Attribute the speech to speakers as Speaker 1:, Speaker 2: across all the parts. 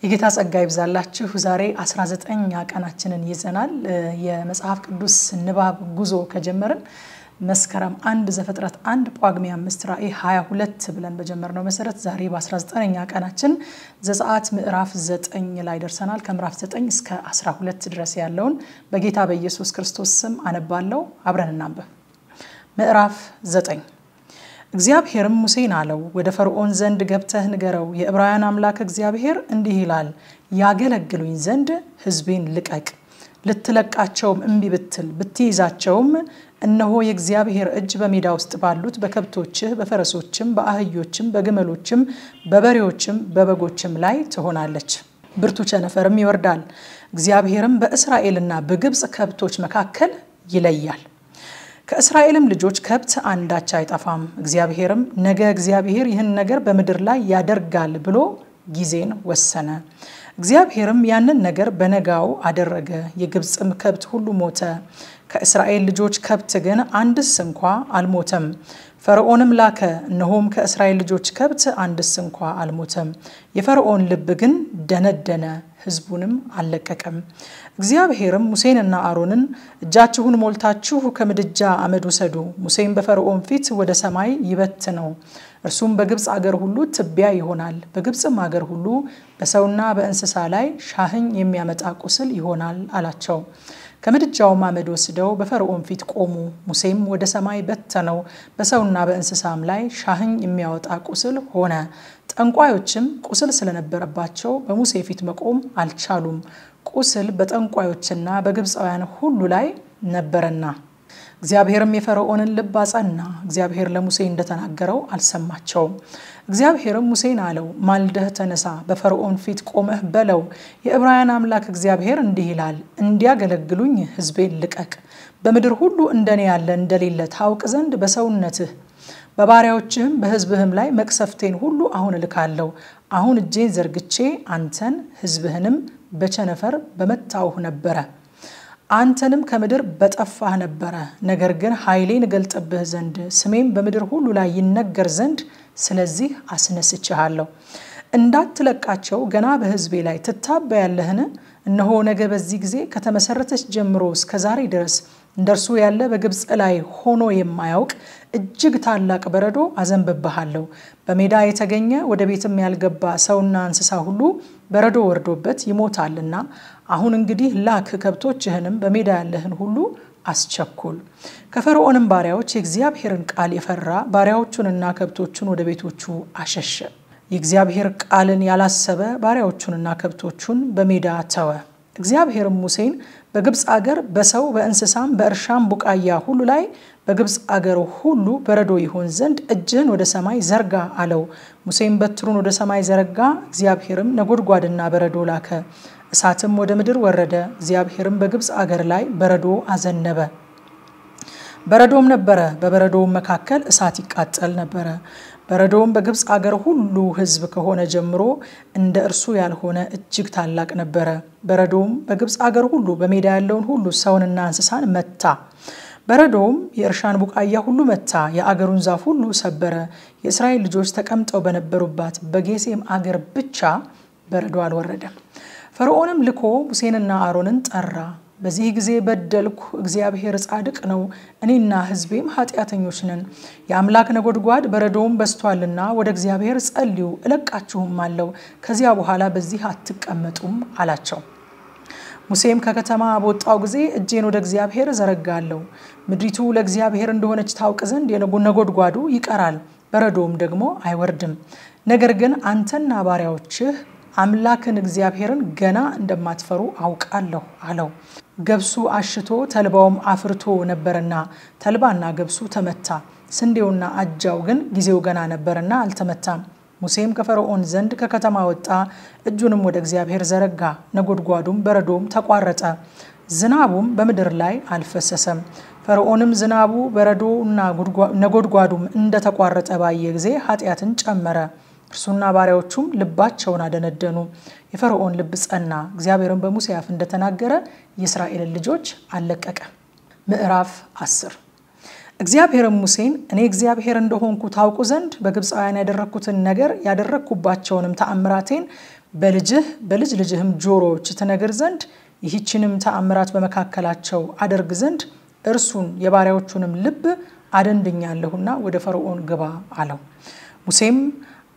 Speaker 1: የጌታ ጸጋ ይብዛላችሁ ዛሬ 19ኛ ቀናችንን ይዘናል የመጽሐፍ ቅዱስ ንባብ ጉዞ ከጀመርን መስከረም 1 ዘፍጥረት 1 ጳጉሜ 5 ራእይ 22 ብለን በጀመርነው መሰረት ዛሬ በ19ኛ ቀናችን ዘጸአት ምዕራፍ 9 ላይ ደርሰናል ከምዕራፍ 9 እስከ 12 ድረስ ያለውን በጌታ በኢየሱስ ክርስቶስ ስም አነባለሁ አብረን እናንብብ ምዕራፍ 9 እግዚአብሔርም ሙሴን አለው ወደ ፈርዖን ዘንድ ገብተህ ንገረው የዕብራውያን አምላክ እግዚአብሔር እንዲህ ይላል ያገለግሉኝ ዘንድ ሕዝቤን ልቀቅ ልትለቃቸውም እንቢ ብትል ብትይዛቸውም እነሆ የእግዚአብሔር እጅ በሜዳ ውስጥ ባሉት በከብቶችህ በፈረሶችም በአህዮችም በግመሎችም በበሬዎችም በበጎችም ላይ ትሆናለች ብርቱ ቸነፈርም ይወርዳል እግዚአብሔርም በእስራኤልና በግብጽ ከብቶች መካከል ይለያል ከእስራኤልም ልጆች ከብት አንዳች አይጠፋም እግዚአብሔርም ነገ እግዚአብሔር ይህን ነገር በመድር ላይ ያደርጋል ብሎ ጊዜን ወሰነ እግዚአብሔርም ያንን ነገር በነጋው አደረገ የግብጽም ከብት ሁሉ ሞተ ከእስራኤል ልጆች ከብት ግን አንድስ እንኳ አልሞተም ፈርዖንም ላከ እነሆም ከእስራኤል ልጆች ከብት አንድስ እንኳ አልሞተም የፈርዖን ልብ ግን ደነደነ ሕዝቡንም አለቀቀም እግዚአብሔርም ሙሴንና አሮንን እጃችሁን ሞልታችሁ ከምድጃ አመድ ወሰዱ ሙሴም በፈርዖን ፊት ወደ ሰማይ ይበትነው እርሱም በግብጽ አገር ሁሉ ትቢያ ይሆናል በግብጽም አገር ሁሉ በሰውና በእንስሳ ላይ ሻህኝ የሚያመጣ ቁስል ይሆናል አላቸው ከምድጃው አመድ ወስደው በፈርዖን ፊት ቆሙ ሙሴም ወደ ሰማይ በተነው በሰውና በእንስሳም ላይ ሻህኝ የሚያወጣ ቁስል ሆነ ጠንቋዮችም ቁስል ስለነበረባቸው በሙሴ ፊት መቆም አልቻሉም ቁስል በጠንቋዮችና በግብጻውያን ሁሉ ላይ ነበርና እግዚአብሔርም የፈርዖንን ልብ አጸና እግዚአብሔር ለሙሴ እንደተናገረው አልሰማቸው እግዚአብሔርም ሙሴን አለው ማልደህ ተነሳ በፈርዖን ፊት ቆመህ በለው የዕብራውያን አምላክ እግዚአብሔር እንዲህ ይላል እንዲያገለግሉኝ ሕዝቤን ልቀቅ በመድር ሁሉ እንደኔ ያለ እንደሌለ ታውቅ ዘንድ በሰውነትህ በባሪያዎችህም በሕዝብህም ላይ መቅሰፍቴን ሁሉ አሁን ልካለሁ አሁን እጄን ዘርግቼ አንተን ሕዝብህንም በቸነፈር በመታውህ ነበረ አንተንም ከምድር በጠፋህ ነበረ ነገር ግን ኃይሌን ገልጥብህ ዘንድ ስሜም በመድር ሁሉ ላይ ይነገር ዘንድ ስለዚህ አስነስቻለሁ እንዳትለቃቸው ገና በሕዝቤ ላይ ትታበያለህን እነሆ ነገ በዚህ ጊዜ ከተመሰረተች ጀምሮ እስከ ዛሬ ድረስ እንደርሱ ያለ በግብጽ ላይ ሆኖ የማያውቅ እጅግ ታላቅ በረዶ አዘንብብሃለሁ በሜዳ የተገኘ ወደ ቤትም ያልገባ ሰውና እንስሳ ሁሉ በረዶ ወርዶበት ይሞታልና አሁን እንግዲህ ላክ ከብቶችህንም በሜዳ ያለህን ሁሉ አስቸኩል ከፈርዖንም ባሪያዎች የእግዚአብሔርን ቃል የፈራ ባሪያዎቹንና ከብቶቹን ወደ ቤቶቹ አሸሸ የእግዚአብሔር ቃልን ያላሰበ ባሪያዎቹንና ከብቶቹን በሜዳ ተወ እግዚአብሔርም ሙሴን በግብጽ አገር በሰው በእንስሳም በእርሻም ቡቃያ ሁሉ ላይ በግብጽ አገር ሁሉ በረዶ ይሆን ዘንድ እጅህን ወደ ሰማይ ዘርጋ አለው ሙሴም በትሩን ወደ ሰማይ ዘረጋ እግዚአብሔርም ነጎድጓድና በረዶ ላከ እሳትም ወደ ምድር ወረደ እግዚአብሔርም በግብጽ አገር ላይ በረዶ አዘነበ በረዶም ነበረ በበረዶም መካከል እሳት ይቃጠል ነበረ በረዶም በግብጽ አገር ሁሉ ሕዝብ ከሆነ ጀምሮ እንደ እርሱ ያልሆነ እጅግ ታላቅ ነበረ በረዶም በግብጽ አገር ሁሉ በሜዳ ያለውን ሁሉ ሰውንና እንስሳን መታ በረዶም የእርሻን ቡቃያ ሁሉ መታ የአገሩን ዛፍ ሁሉ ሰበረ የእስራኤል ልጆች ተቀምጠው በነበሩባት በጌሴም አገር ብቻ በረዶ አልወረደም ፈርዖንም ልኮ ሙሴንና አሮንን ጠራ በዚህ ጊዜ በደልኩ እግዚአብሔር ጻድቅ ነው እኔና ሕዝቤም ኃጢያተኞች ነን የአምላክ ነጎድጓድ በረዶም በስቷልና ወደ እግዚአብሔር ጸልዩ እለቃችሁም አለው ከዚያ በኋላ በዚህ አትቀመጡም አላቸው ሙሴም ከከተማ በወጣው ጊዜ እጄን ወደ እግዚአብሔር ዘረጋለሁ ምድሪቱ ለእግዚአብሔር እንደሆነች ታውቅ ዘንድ የነጎድጓዱ ይቀራል በረዶም ደግሞ አይወርድም ነገር ግን አንተና ባሪያዎችህ አምላክን እግዚአብሔርን ገና እንደማትፈሩ አውቃለሁ አለው ገብሱ አሽቶ ተልባውም አፍርቶ ነበርና ተልባና ገብሱ ተመታ ስንዴውና አጃው ግን ጊዜው ገና ነበርና አልተመታም ሙሴም ከፈርዖን ዘንድ ከከተማ ወጣ እጁንም ወደ እግዚአብሔር ዘረጋ ነጎድጓዱም በረዶም ተቋረጠ ዝናቡም በመድር ላይ አልፈሰሰም ፈርዖንም ዝናቡ በረዶና ነጎድጓዱም እንደተቋረጠ ባየ ጊዜ ኃጢያትን ጨመረ እርሱና ባሪያዎቹም ልባቸውን አደነደኑ የፈርዖን ልብ ጸና እግዚአብሔርም በሙሴ አፍ እንደተናገረ የእስራኤል ልጆች አለቀቀ ምዕራፍ 10 እግዚአብሔርም ሙሴን እኔ እግዚአብሔር እንደሆንኩ ታውቁ ዘንድ በግብጻውያን ያደረኩትን ነገር ያደረኩባቸውንም ተአምራቴን በልጅ ልጅህም ጆሮዎች ተነገር ዘንድ ይህችንም ተአምራት በመካከላቸው አደርግ ዘንድ እርሱን የባሪያዎቹንም ልብ አደንድኛለሁና ወደ ፈርዖን ግባ አለው ሙሴም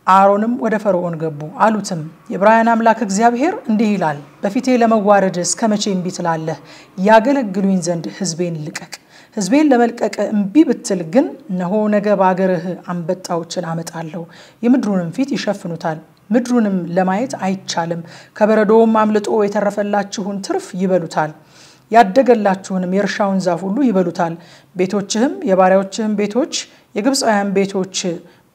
Speaker 1: አሮንም ወደ ፈርዖን ገቡ አሉትም የዕብራውያን አምላክ እግዚአብሔር እንዲህ ይላል በፊቴ ለመዋረድ እስከመቼ እምቢ ትላለህ ያገለግሉኝ ዘንድ ሕዝቤን ልቀቅ ሕዝቤን ለመልቀቅ እምቢ ብትል ግን ነሆ ነገ ባገርህ አንበጣዎችን አመጣለሁ የምድሩንም ፊት ይሸፍኑታል ምድሩንም ለማየት አይቻልም ከበረዶም አምልጦ የተረፈላችሁን ትርፍ ይበሉታል ያደገላችሁንም የእርሻውን ዛፍ ሁሉ ይበሉታል ቤቶችህም የባሪያዎችህም ቤቶች የግብፃውያን ቤቶች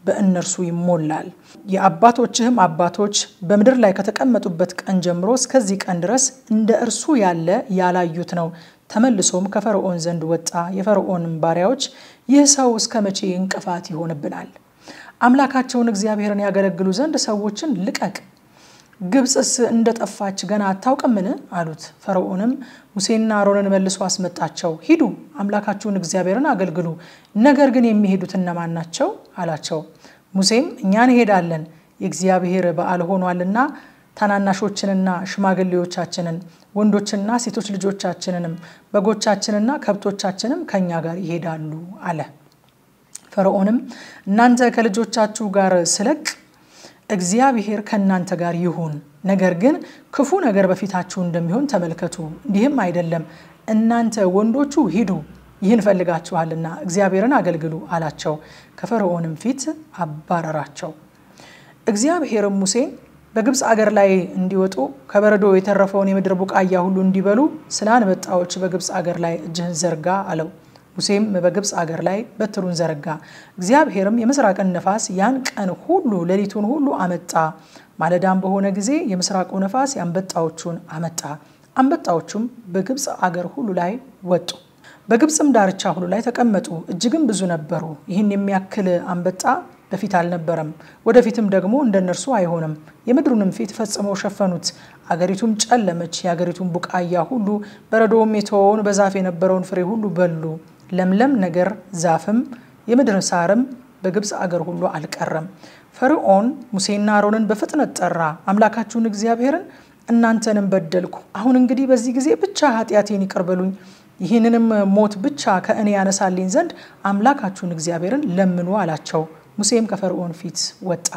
Speaker 1: በእነርሱ ይሞላል የአባቶችህም አባቶች በመድር ላይ ከተቀመጡበት ቀን ጀምሮ እስከዚህ ቀን ድረስ እንደ እርሱ ያለ ያላዩት ነው ተመልሶም ከፈርዖን ዘንድ ወጣ የፈርዖንም ባሪያዎች ይህ ሰው እስከመቼ እንቅፋት ይሆንብናል አምላካቸውን እግዚአብሔርን ያገለግሉ ዘንድ ሰዎችን ልቀቅ ግብጽስ እንደጠፋች ገና አታውቅምን አሉት ፈርዖንም ሙሴና አሮንን መልሶ አስመጣቸው ሂዱ አምላካችሁን እግዚአብሔርን አገልግሉ ነገር ግን የሚሄዱት እነማን ናቸው አላቸው ሙሴም እኛ እንሄዳለን የእግዚአብሔር በዓል ሆኗልና ታናናሾችንና ሽማግሌዎቻችንን ወንዶችና ሴቶች ልጆቻችንንም በጎቻችንና ከብቶቻችንም ከኛ ጋር ይሄዳሉ አለ ፈርዖንም እናንተ ከልጆቻችሁ ጋር ስለቅ እግዚአብሔር ከናንተ ጋር ይሁን ነገር ግን ክፉ ነገር በፊታችሁ እንደሚሆን ተመልከቱ እንዲህም አይደለም እናንተ ወንዶቹ ሂዱ ይህን ፈልጋችኋልና እግዚአብሔርን አገልግሉ አላቸው ከፈርዖንም ፊት አባረራቸው እግዚአብሔርም ሙሴን በግብጽ አገር ላይ እንዲወጡ ከበረዶ የተረፈውን የምድር ቡቃያ ሁሉ እንዲበሉ ስላንበጣዎች በግብጽ አገር ላይ እጅህን ዘርጋ አለው ሙሴም በግብጽ አገር ላይ በትሩን ዘረጋ እግዚአብሔርም የምስራቅን ነፋስ ያን ቀን ሁሉ ሌሊቱን ሁሉ አመጣ ማለዳም በሆነ ጊዜ የምስራቁ ነፋስ ያንበጣዎቹን አመጣ አንበጣዎቹም በግብጽ አገር ሁሉ ላይ ወጡ በግብጽም ዳርቻ ሁሉ ላይ ተቀመጡ እጅግም ብዙ ነበሩ ይህን የሚያክል አንበጣ በፊት አልነበረም ወደፊትም ደግሞ እንደነርሱ አይሆንም የምድሩንም ፊት ፈጽመው ሸፈኑት አገሪቱም ጨለመች ያገሪቱም ቡቃያ ሁሉ በረዶም የተወውን በዛፍ የነበረውን ፍሬ ሁሉ በሉ ለምለም ነገር ዛፍም የምድር ሳርም በግብጽ አገር ሁሉ አልቀረም ፈርዖን ሙሴና አሮንን በፍጥነት ጠራ አምላካችሁን እግዚአብሔርን እናንተንም በደልኩ አሁን እንግዲህ በዚህ ጊዜ ብቻ ኃጢያቴን ይቅርበሉኝ ይህንንም ሞት ብቻ ከእኔ ያነሳልኝ ዘንድ አምላካችሁን እግዚአብሔርን ለምኑ አላቸው ሙሴም ከፈርዖን ፊት ወጣ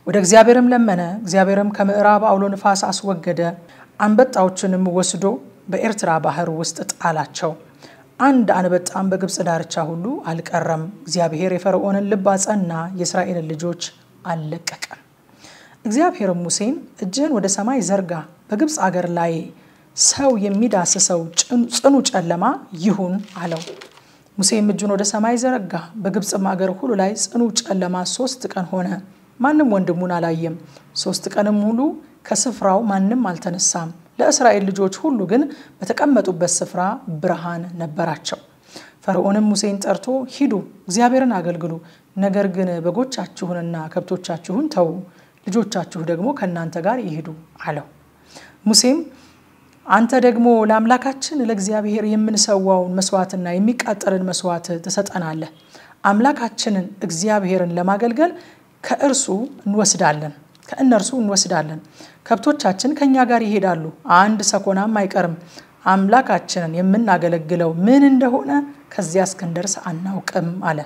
Speaker 1: ወደ እግዚአብሔርም ለመነ እግዚአብሔርም ከምዕራብ አውሎ ንፋስ አስወገደ አንበጣዎችንም ወስዶ በኤርትራ ባህር ውስጥ ጣላቸው አንድ አንበጣም በግብጽ ዳርቻ ሁሉ አልቀረም እግዚአብሔር የፈርዖንን ልብ አጸና የእስራኤልን ልጆች አለቀቀ እግዚአብሔርም ሙሴን እጅህን ወደ ሰማይ ዘርጋ በግብጽ አገር ላይ ሰው የሚዳስሰው ጽኑ ጨለማ ይሁን አለው ሙሴም እጁን ወደ ሰማይ ዘረጋ በግብጽ አገር ሁሉ ላይ ጽኑ ጨለማ 3 ቀን ሆነ ማንም ወንድሙን አላየም 3 ቀንም ሙሉ ከስፍራው ማንም አልተነሳም ለእስራኤል ልጆች ሁሉ ግን በተቀመጡበት ስፍራ ብርሃን ነበራቸው ፈርዖንም ሙሴን ጠርቶ ሂዱ እግዚአብሔርን አገልግሉ ነገር ግን በጎቻችሁንና ከብቶቻችሁን ተው ልጆቻችሁ ደግሞ ከናንተ ጋር ይሄዱ አለው ሙሴም አንተ ደግሞ ለአምላካችን ለእግዚአብሔር የምንሰዋውን መስዋዕትና የሚቃጠልን መስዋዕት ተሰጠናለህ አምላካችንን እግዚአብሔርን ለማገልገል ከእነርሱ እንወስዳለን ከብቶቻችን ከኛ ጋር ይሄዳሉ አንድ ሰኮናም አይቀርም አምላካችንን የምናገለግለው ምን እንደሆነ ከዚያ እስከንደርስ አናውቅም አለ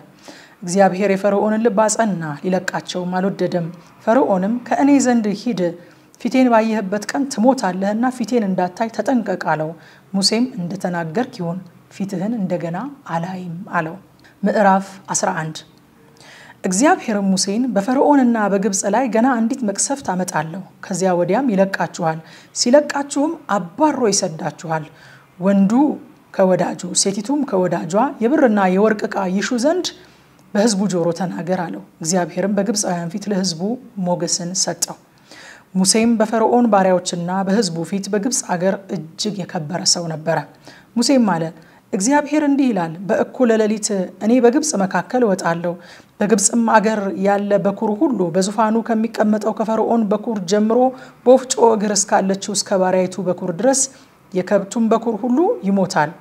Speaker 1: እግዚአብሔር የፈርዖንን ልብ አጸና ሊለቃቸውም አልወደደም ፈርዖንም ከእኔ ዘንድ ሂድ ፊቴን ባየህበት ቀን ትሞታለህና ፊቴን እንዳታይ ተጠንቀቅ አለው ሙሴም እንደተናገርክ ይሁን ፊትህን እንደገና አላይም አለው ምዕራፍ 11 እግዚአብሔር ሙሴን በፈርዖንና በግብጽ ላይ ገና አንዲት መቅሰፍት አመጣለሁ ከዚያ ወዲያም ይለቃችኋል ሲለቃችሁም አባሮ ይሰዳችኋል ወንዱ ከወዳጁ ሴቲቱም ከወዳጇ የብርና የወርቅ ዕቃ ይሹ ዘንድ በሕዝቡ ጆሮ ተናገር አለው እግዚአብሔርም በግብጻውያን ፊት ለሕዝቡ ሞገስን ሰጠው ሙሴም በፈርዖን ባሪያዎችና በሕዝቡ ፊት በግብጽ አገር እጅግ የከበረ ሰው ነበር ሙሴም ማለት እግዚአብሔር እንዲህ ይላል በእኩለ ሌሊት እኔ በግብጽ መካከል ወጣለሁ በግብጽም አገር ያለ በኩር ሁሉ በዙፋኑ ከሚቀመጠው ከፈርዖን በኩር ጀምሮ በወፍጮ እግር እስካለችው እስከ ባሪያይቱ በኩር ድረስ የከብቱም በኩር ሁሉ ይሞታል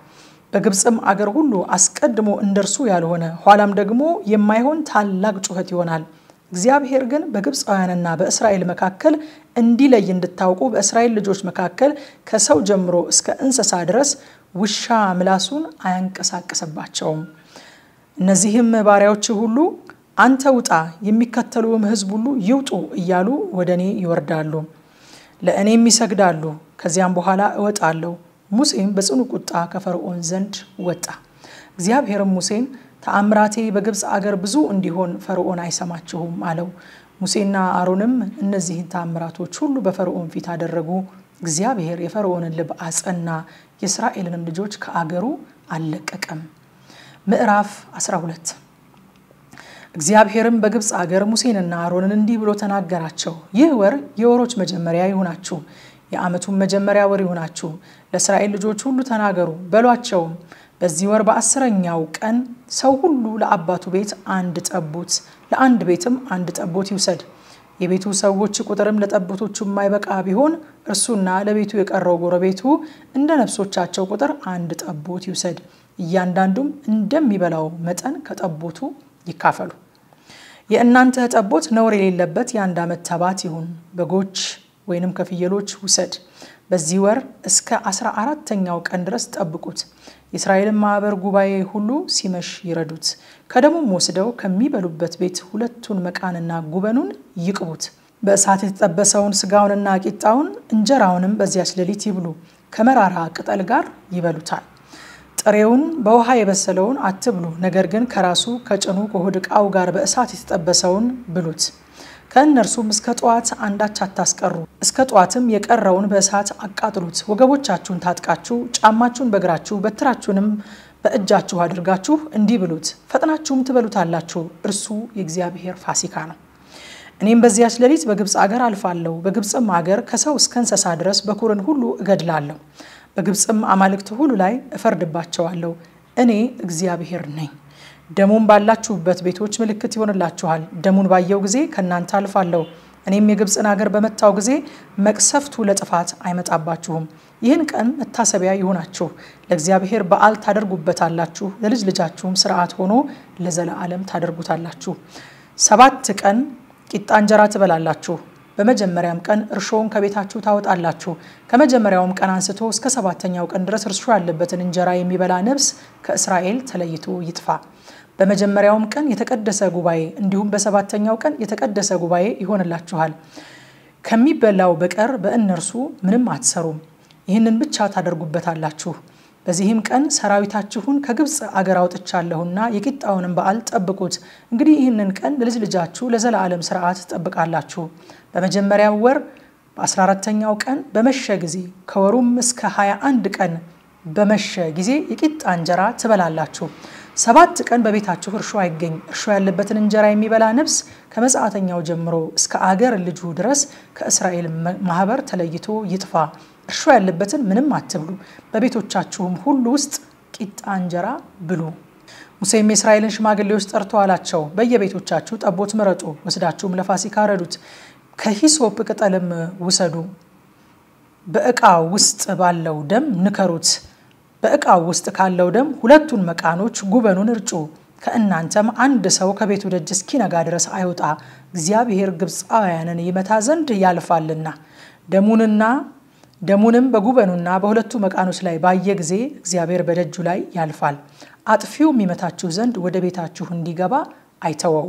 Speaker 1: በግብጽም አገር ሁሉ አስቀድሞ እንደርሱ ያልሆነ ኋላም ደግሞ የማይሆን ታላቅ ጩኸት ይሆናል እግዚአብሔር ግን በግብፃውያንና በእስራኤል መካከል እንዲለይ እንድታውቁ በእስራኤል ልጆች መካከል ከሰው ጀምሮ እስከ እንስሳ ድረስ ውሻ ምላሱን አያንቀሳቅስባቸውም። እነዚህም ባሪያዎች ሁሉ አንተ ውጣ የሚከተሉም ሕዝብ ሁሉ ይውጡ እያሉ ወደኔ ይወርዳሉ፣ ለእኔም ይሰግዳሉ። ከዚያም በኋላ እወጣለሁ። ሙሴም በጽኑ ቁጣ ከፈርዖን ዘንድ ወጣ። እግዚአብሔርም ሙሴን ተአምራቴ በግብፅ አገር ብዙ እንዲሆን ፈርዖን አይሰማችሁም አለው። ሙሴና አሮንም እነዚህን ተአምራቶች ሁሉ በፈርዖን ፊት አደረጉ። እግዚአብሔር የፈርዖንን ልብ አጸና፣ የእስራኤልንም ልጆች ከአገሩ አልለቀቀም። ምዕራፍ 12 እግዚአብሔርም በግብፅ አገር ሙሴንና አሮንን እንዲህ ብሎ ተናገራቸው። ይህ ወር የወሮች መጀመሪያ ይሁናችሁ፣ የዓመቱም መጀመሪያ ወር ይሁናችሁ። ለእስራኤል ልጆች ሁሉ ተናገሩ በሏቸውም፣ በዚህ ወር በ10ኛው ቀን ሰው ሁሉ ለአባቱ ቤት አንድ ጠቦት ለአንድ ቤትም አንድ ጠቦት ይውሰድ። የቤቱ ሰዎች ቁጥርም ለጠቦቶቹ የማይበቃ ቢሆን እርሱና ለቤቱ የቀረው ጎረቤቱ እንደ ነፍሶቻቸው ቁጥር አንድ ጠቦት ይውሰድ። እያንዳንዱም እንደሚበላው መጠን ከጠቦቱ ይካፈሉ። የእናንተ ጠቦት ነውር የሌለበት የአንድ ዓመት ተባት ይሁን። በጎች ወይንም ከፍየሎች ውሰድ። በዚህ ወር እስከ 14ኛው ቀን ድረስ ጠብቁት። የእስራኤልን ማህበር ጉባኤ ሁሉ ሲመሽ ይረዱት። ከደሙም ወስደው ከሚበሉበት ቤት ሁለቱን መቃንና ጉበኑን ይቅቡት። በእሳት የተጠበሰውን ስጋውንና ቂጣውን እንጀራውንም በዚያች ሌሊት ይብሉ፣ ከመራራ ቅጠል ጋር ይበሉታል። ጥሬውን በውሃ የበሰለውን አትብሉ፣ ነገር ግን ከራሱ ከጭኑ ከሆድ ዕቃው ጋር በእሳት የተጠበሰውን ብሉት። ከእነርሱም እስከ ጠዋት አንዳች አታስቀሩ። እስከ ጠዋትም የቀረውን በእሳት አቃጥሉት። ወገቦቻችሁን ታጥቃችሁ ጫማችሁን በእግራችሁ በትራችሁንም በእጃችሁ አድርጋችሁ እንዲህ ብሉት፣ ፈጥናችሁም ትበሉታላችሁ። እርሱ የእግዚአብሔር ፋሲካ ነው። እኔም በዚያች ሌሊት በግብፅ አገር አልፋለሁ። በግብፅም አገር ከሰው እስከ እንስሳ ድረስ በኩርን ሁሉ እገድላለሁ። በግብፅም አማልክት ሁሉ ላይ እፈርድባቸዋለሁ። እኔ እግዚአብሔር ነኝ። ደሙን ባላችሁበት ቤቶች ምልክት ይሆንላችኋል። ደሙን ባየው ጊዜ ከእናንተ አልፋለሁ። እኔም የግብፅን አገር በመታው ጊዜ መቅሰፍቱ ለጥፋት አይመጣባችሁም። ይህን ቀን መታሰቢያ ይሆናችሁ፣ ለእግዚአብሔር በዓል ታደርጉበታላችሁ። ለልጅ ልጃችሁም ሥርዓት ሆኖ ለዘላለም ታደርጉታላችሁ። 7 ቀን ቂጣ እንጀራ ትበላላችሁ። በመጀመሪያም ቀን እርሾውን ከቤታችሁ ታወጣላችሁ። ከመጀመሪያውም ቀን አንስቶ እስከ 7ኛው ቀን ድረስ እርሾ ያለበትን እንጀራ የሚበላ ነፍስ ከእስራኤል ተለይቶ ይጥፋ። በመጀመሪያውም ቀን የተቀደሰ ጉባኤ እንዲሁም በ7ኛው ቀን የተቀደሰ ጉባኤ ይሆንላችኋል። ከሚበላው በቀር በእነርሱ ምንም አትሰሩም። ይህንን ብቻ ታደርጉበታላችሁ። በዚህም ቀን ሰራዊታችሁን ከግብፅ አገር አውጥቻለሁና የቂጣውንም በዓል ጠብቁት። እንግዲህ ይህንን ቀን ለልጅ ልጃችሁ ለዘላለም ሥርዓት ትጠብቃላችሁ። በመጀመሪያው ወር በ14ኛው ቀን በመሸ ጊዜ ከወሩም እስከ 21 ቀን በመሸ ጊዜ የቂጣ እንጀራ ትበላላችሁ። 7 ቀን በቤታችሁ እርሾ አይገኝ። እርሾ ያለበትን እንጀራ የሚበላ ነፍስ ከመጻተኛው ጀምሮ እስከ አገር ልጁ ድረስ ከእስራኤል ማህበር ተለይቶ ይጥፋ። እርሾ ያለበትን ምንም አትብሉ። በቤቶቻችሁም ሁሉ ውስጥ ቂጣ እንጀራ ብሉ። ሙሴም የእስራኤልን ሽማግሌዎች ጠርቶ አላቸው፣ በየቤቶቻችሁ ጠቦት ምረጡ፣ ወስዳችሁም ለፋሲካ ረዱት። ከሂሶፕ ቅጠልም ውሰዱ፣ በዕቃው ውስጥ ባለው ደም ንከሩት። በዕቃው ውስጥ ካለው ደም 2ቱን መቃኖች ጉበኑን እርጩ። ከእናንተም አንድ ሰው ከቤቱ ደጅ እስኪነጋ ድረስ አይውጣ፣ እግዚአብሔር ግብፃውያንን ይመታ ዘንድ ያልፋልና። ደሙንም በጉበኑና በ2ቱ መቃኖች ላይ ባየ ጊዜ እግዚአብሔር በደጁ ላይ ያልፋል። አጥፊው የሚመታችሁ ዘንድ ወደ ቤታችሁ እንዲገባ አይተወው።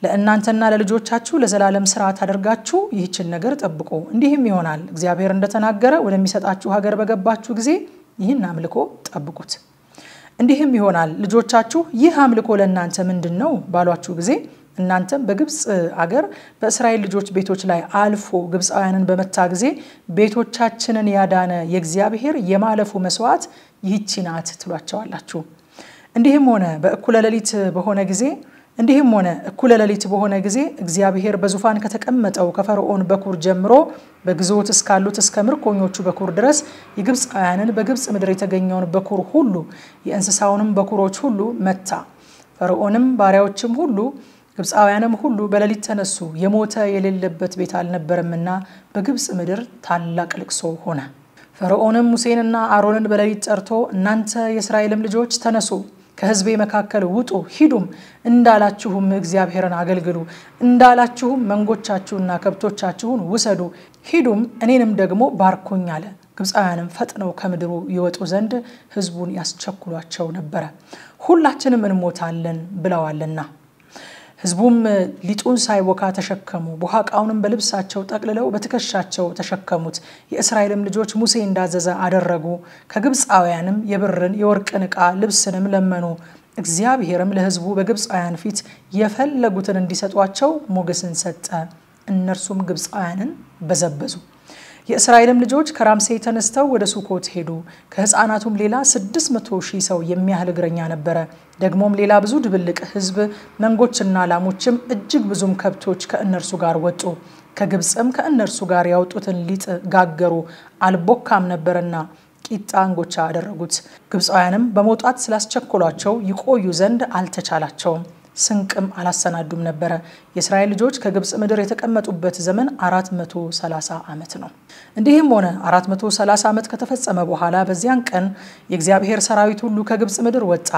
Speaker 1: ለእናንተና ለልጆቻችሁ ለዘላለም ሥርዓት አድርጋችሁ ይህችን ነገር ጠብቁ። እንዲህም ይሆናል፣ እግዚአብሔር እንደተናገረ ወደሚሰጣችሁ ሀገር በገባችሁ ጊዜ ይህን አምልኮ ጠብቁት። እንዲህም ይሆናል፣ ልጆቻችሁ ይህ አምልኮ ለእናንተ ምንድነው ባሏችሁ ጊዜ እናንተም በግብፅ አገር በእስራኤል ልጆች ቤቶች ላይ አልፎ ግብፃውያንን በመታ ጊዜ ቤቶቻችንን ያዳነ የእግዚአብሔር የማለፉ መስዋዕት ይህች ናት ትሏቸዋላችሁ። እንዲህም ሆነ እኩለ ሌሊት በሆነ ጊዜ እግዚአብሔር በዙፋን ከተቀመጠው ከፈርዖን በኩር ጀምሮ በግዞት እስካሉት እስከ ምርኮኞቹ በኩር ድረስ የግብፃውያንን በግብፅ ምድር የተገኘውን በኩር ሁሉ የእንስሳውንም በኩሮች ሁሉ መታ። ፈርዖንም ባሪያዎችም ሁሉ ግብፃውያንም ሁሉ በሌሊት ተነሱ። የሞተ የሌለበት ቤት አልነበረምና በግብፅ ምድር ታላቅ ልቅሶ ሆነ። ፈርዖንም ሙሴንና አሮንን በሌሊት ጠርቶ እናንተ የእስራኤልም ልጆች ተነሱ፣ ከሕዝቤ መካከል ውጡ ሂዱም እንዳላችሁም እግዚአብሔርን አገልግሉ እንዳላችሁም መንጎቻችሁና ከብቶቻችሁን ውሰዱ ሂዱም እኔንም ደግሞ ባርኩኝ አለ ግብፃውያንም ፈጥነው ከምድሩ ይወጡ ዘንድ ሕዝቡን ያስቸኩሏቸው ነበር ሁላችንም እንሞታለን ብለዋልና ሕዝቡም ሊጡን ሳይወካ ተሸከሙ ቡሃቃውንም በልብሳቸው ጠቅልለው በትከሻቸው ተሸከሙት የእስራኤልም ልጆች ሙሴ እንዳዘዘ አደረጉ ከግብፃውያንም የብርን የወርቅን ዕቃ ልብስንም ለመኑ እግዚአብሔርም ለሕዝቡ በግብፃውያን ፊት የፈለጉትን እንዲሰጧቸው ሞገስን ሰጠ እነርሱም ግብፃውያንን በዘበዙ የእስራኤልም ልጆች ከራምሴ ተነስተው ወደ ሱኮት ሄዱ ከህፃናቱም ሌላ 600,000 ሰው የሚያህል እግረኛ ነበር ደግሞም ሌላ ብዙ ድብልቅ ህዝብ መንጎችና ላሞችም እጅግ ብዙም ከብቶች ከእነርሱ ጋር ወጡ ከግብጽም ከእነርሱ ጋር ያወጡትን ሊጥ ጋገሩ አልቦካም ነበርና ቂጣ እንጎቻ አደረጉት ግብፃውያንም በመውጣት ስላስቸኮሏቸው ይቆዩ ዘንድ አልተቻላቸውም ስንቅም አላሰናዱም ነበር የእስራኤል ልጆች ከግብጽ ምድር የተቀመጡበት ዘመን 430 ዓመት ነው እንዲህም ሆነ 430 ዓመት ከተፈጸመ በኋላ በዚያን ቀን የእግዚአብሔር ሰራዊት ሁሉ ከግብጽ ምድር ወጣ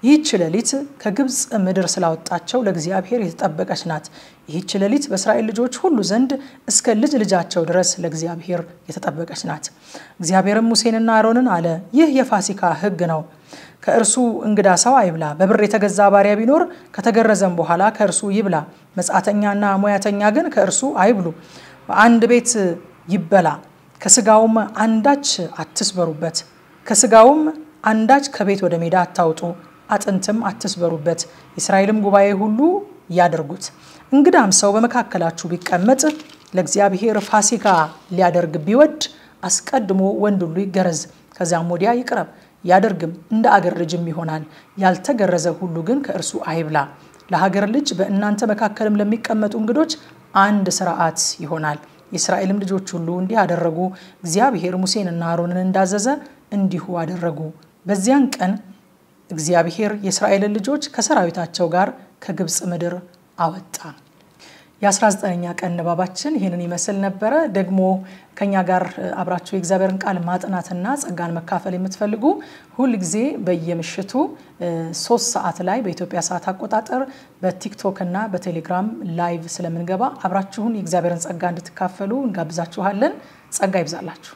Speaker 1: ይህች ሌሊት ከግብጽ ምድር ስላወጣቸው ለእግዚአብሔር የተጠበቀች ናት ይህች ሌሊት በእስራኤል ልጆች ሁሉ ዘንድ እስከ ልጅ ልጃቸው ድረስ ለእግዚአብሔር የተጠበቀች ናት እግዚአብሔርም ሙሴንና አሮንን አለ ይህ የፋሲካ ሕግ ነው ከእርሱ እንግዳ ሰው አይብላ በብር የተገዛ ባሪያ ቢኖር ከተገረዘም በኋላ ከእርሱ ይብላ መጻተኛና ሞያተኛ ግን ከእርሱ አይብሉ በአንድ ቤት ይበላ ከስጋውም አንዳች አትስበሩበት ከስጋውም አንዳች ከቤት ወደ ሜዳ አታውጡ አጥንትም አትስበሩበት እስራኤልም ጉባኤ ሁሉ ያደርጉት እንግዳም ሰው በመካከላችሁ ቢቀመጥ ለእግዚአብሔር ፋሲካ ሊያደርግ ቢወድ አስቀድሞ ወንድ ሁሉ ይገረዝ ከዛም ወዲያ ይቅረብ ያደርግም እንደ አገር ልጅም ይሆናል ያልተገረዘ ሁሉ ግን ከእርሱ አይብላ ለሀገር ልጅ በእናንተ መካከልም ለሚቀመጡ እንግዶች አንድ ሥርዓት ይሆናል የእስራኤልም ልጆች ሁሉ እንዲህ አደረጉ እግዚአብሔር ሙሴንና አሮንን እንዳዘዘ እንዲሁ አደረጉ በዚያን ቀን እግዚአብሔር የእስራኤልን ልጆች ከሰራዊታቸው ጋር ከግብጽ ምድር አወጣ የ19ኛ ቀን ንባባችን ይሄንን ይመስል ነበር ደግሞ ከኛ ጋር አብራችሁ የእግዚአብሔርን ቃል ማጥናትና ጸጋን መካፈል የምትፈልጉ ሁሉ ጊዜ በየምሽቱ 3 ሰዓት ላይ በኢትዮጵያ ሰዓት አቆጣጠር በቲክቶክ እና በቴሌግራም ላይቭ ስለምንገባ አብራችሁን የእግዚአብሔርን ጸጋ እንድትካፈሉ እንጋብዛችኋለን ጸጋ ይብዛላችሁ